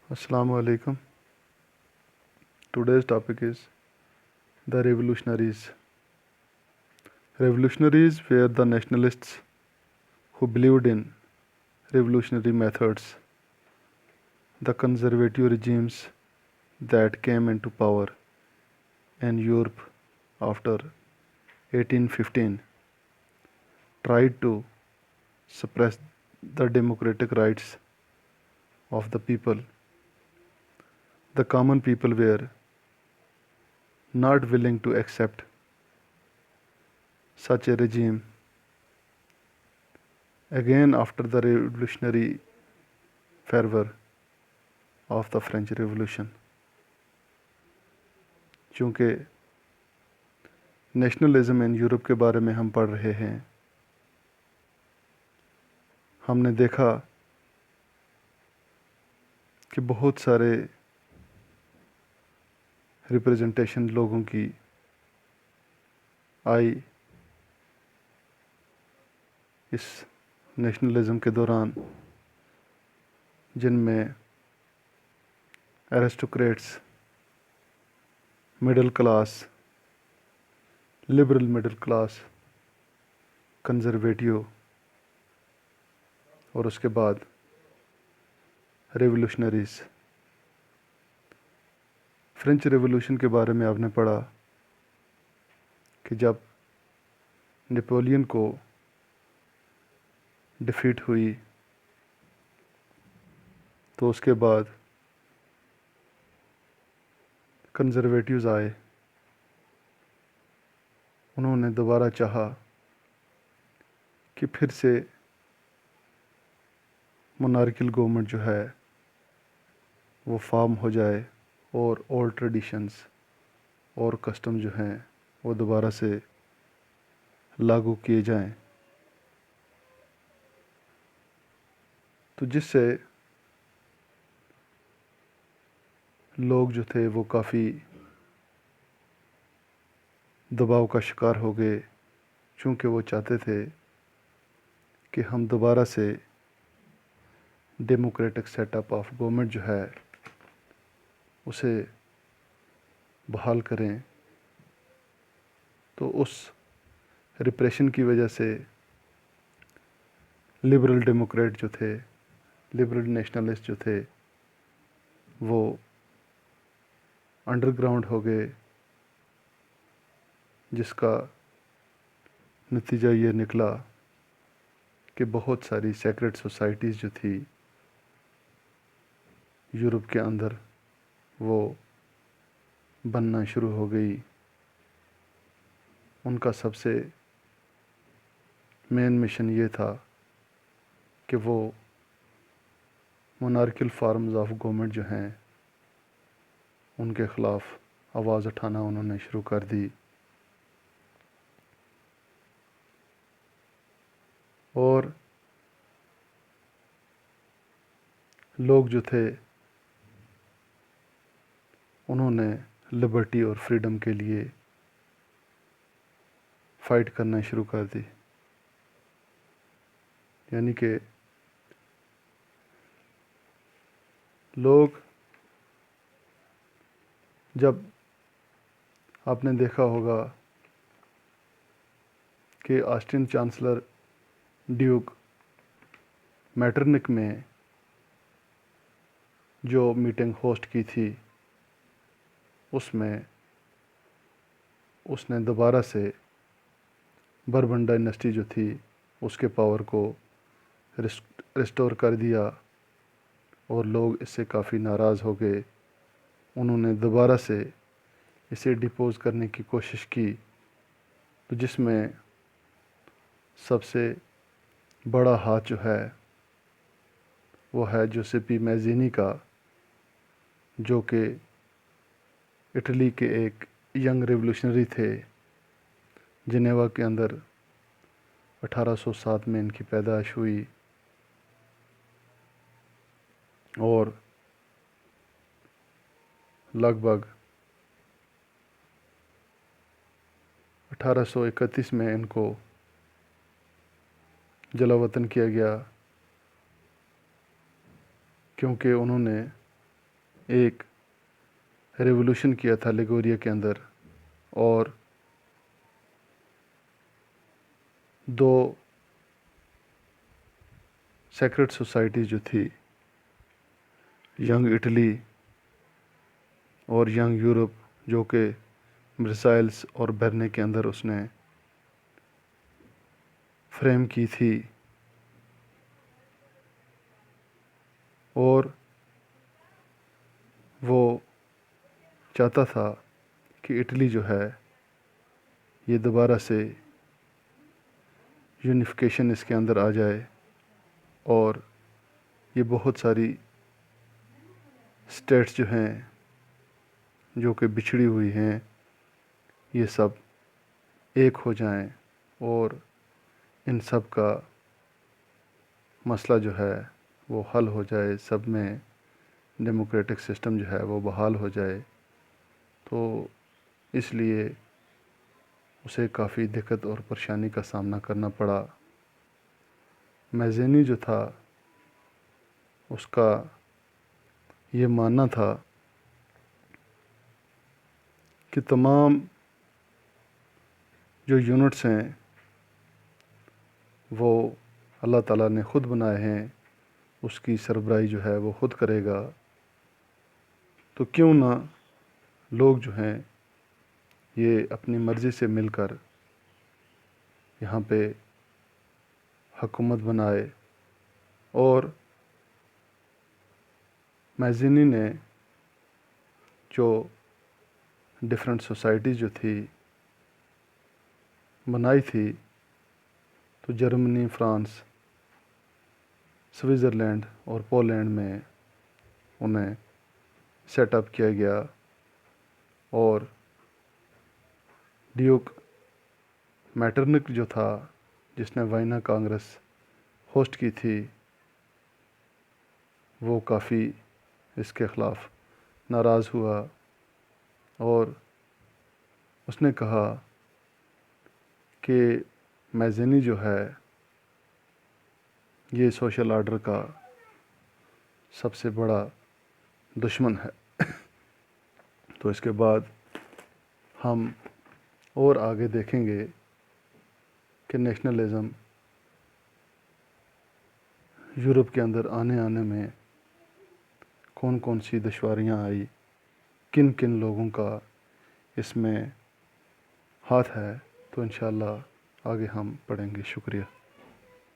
Assalamu alaikum. Today's topic is the revolutionaries. Revolutionaries were the nationalists who believed in revolutionary methods, the conservative regimes that came into power in Europe after 1815 tried to suppress the democratic rights of the people. The common people were not willing to accept such a regime. Again, after the revolutionary fervor of the French Revolution, چونکہ nationalism in Europe کے بارے میں ہم پڑھ رہے ہیں، ہم نے دیکھا کہ بہت سارے ریپریزنٹیشن لوگوں کی آئی اس نیشنلزم کے دوران، جن میں aristocrats, middle class, liberal middle class, conservative, اور اس کے بعد ریولوشنریز۔ فرینچ ریولوشن کے بارے میں آپ نے پڑھا کہ جب نیپولین کو ڈیفیٹ ہوئی تو اس کے بعد کنزرویٹیوز آئے، انہوں نے دوبارہ چاہا کہ پھر سے مونارکل گورنمنٹ جو ہے وہ فارم ہو جائے اور اولڈ ٹریڈیشنز اور کسٹم جو ہیں وہ دوبارہ سے لاگو کیے جائیں، تو جس سے لوگ جو تھے وہ کافی دباؤ کا شکار ہو گئے، چونکہ وہ چاہتے تھے کہ ہم دوبارہ سے democratic set up of government جو ہے اسے بحال کریں۔ تو اس ریپریشن کی وجہ سے لبرل ڈیموکریٹ جو تھے، لبرل نیشنلسٹ جو تھے، وہ انڈر گراؤنڈ ہو گئے، جس کا نتیجہ یہ نکلا کہ بہت ساری سیکرٹ سوسائٹیز جو تھی یورپ کے اندر وہ بننا شروع ہو گئی۔ ان کا سب سے مین مشن یہ تھا کہ وہ مونارکل فارمز آف گورنمنٹ جو ہیں ان کے خلاف آواز اٹھانا انہوں نے شروع کر دی، اور لوگ جو تھے انہوں نے لبرٹی اور فریڈم کے لیے فائٹ کرنا شروع کر دی۔ یعنی کہ لوگ، جب آپ نے دیکھا ہوگا کہ آسٹین چانسلر ڈیوک میٹرنک میں جو میٹنگ ہوسٹ کی تھی، اس میں اس نے دوبارہ سے بربن ڈائنسٹی جو تھی اس کے پاور کو ریسٹور کر دیا، اور لوگ اس سے کافی ناراض ہو گئے۔ انہوں نے دوبارہ سے اسے ڈپوز کرنے کی کوشش کی، تو جس میں سب سے بڑا ہاتھ جو ہے وہ ہے جوسیپی میزینی کا، جو کہ اٹلی کے ایک ینگ ریولوشنری تھے۔ جنیوا کے اندر 1807 میں ان کی پیدائش ہوئی، اور لگ بھگ 1831 میں ان کو جلا وطن کیا گیا، کیونکہ انہوں نے ایک ریولوشن کیا تھا لیگوریا کے اندر، اور دو سیکرٹ سوسائٹی جو تھی، ینگ اٹلی اور ینگ یورپ، جو کہ برسائلس اور برنے کے اندر اس نے فریم کی تھی، اور وہ چاہتا تھا کہ اٹلی جو ہے یہ دوبارہ سے یونیفیکیشن اس کے اندر آ جائے، اور یہ بہت ساری اسٹیٹس جو ہیں جو کہ بچھڑی ہوئی ہیں، یہ سب ایک ہو جائیں اور ان سب کا مسئلہ جو ہے وہ حل ہو جائے، سب میں ڈیموکریٹک سسٹم جو ہے وہ بحال ہو جائے۔ تو اس لیے اسے کافی دقت اور پریشانی کا سامنا کرنا پڑا۔ میزینی جو تھا اس کا یہ ماننا تھا کہ تمام جو یونٹس ہیں وہ اللہ تعالیٰ نے خود بنائے ہیں، اس کی سربراہی جو ہے وہ خود کرے گا، تو کیوں نہ لوگ جو ہیں یہ اپنی مرضی سے مل کر یہاں پہ حکومت بنائے۔ اور میزینی نے جو ڈیفرنٹ سوسائٹی جو تھی بنائی تھی، تو جرمنی، فرانس، سوئٹزرلینڈ اور پولینڈ میں انہیں سیٹ اپ کیا گیا، اور ڈیوک میٹرنک جو تھا جس نے وائنا کانگریس ہوسٹ کی تھی، وہ کافی اس کے خلاف ناراض ہوا، اور اس نے کہا کہ میزینی جو ہے یہ سوشل آرڈر کا سب سے بڑا دشمن ہے۔ تو اس کے بعد ہم اور آگے دیکھیں گے کہ نیشنلزم یورپ کے اندر آنے میں کون کون سی دشواریاں آئی، کن کن لوگوں کا اس میں ہاتھ ہے، تو انشاءاللہ آگے ہم پڑھیں گے۔ شکریہ۔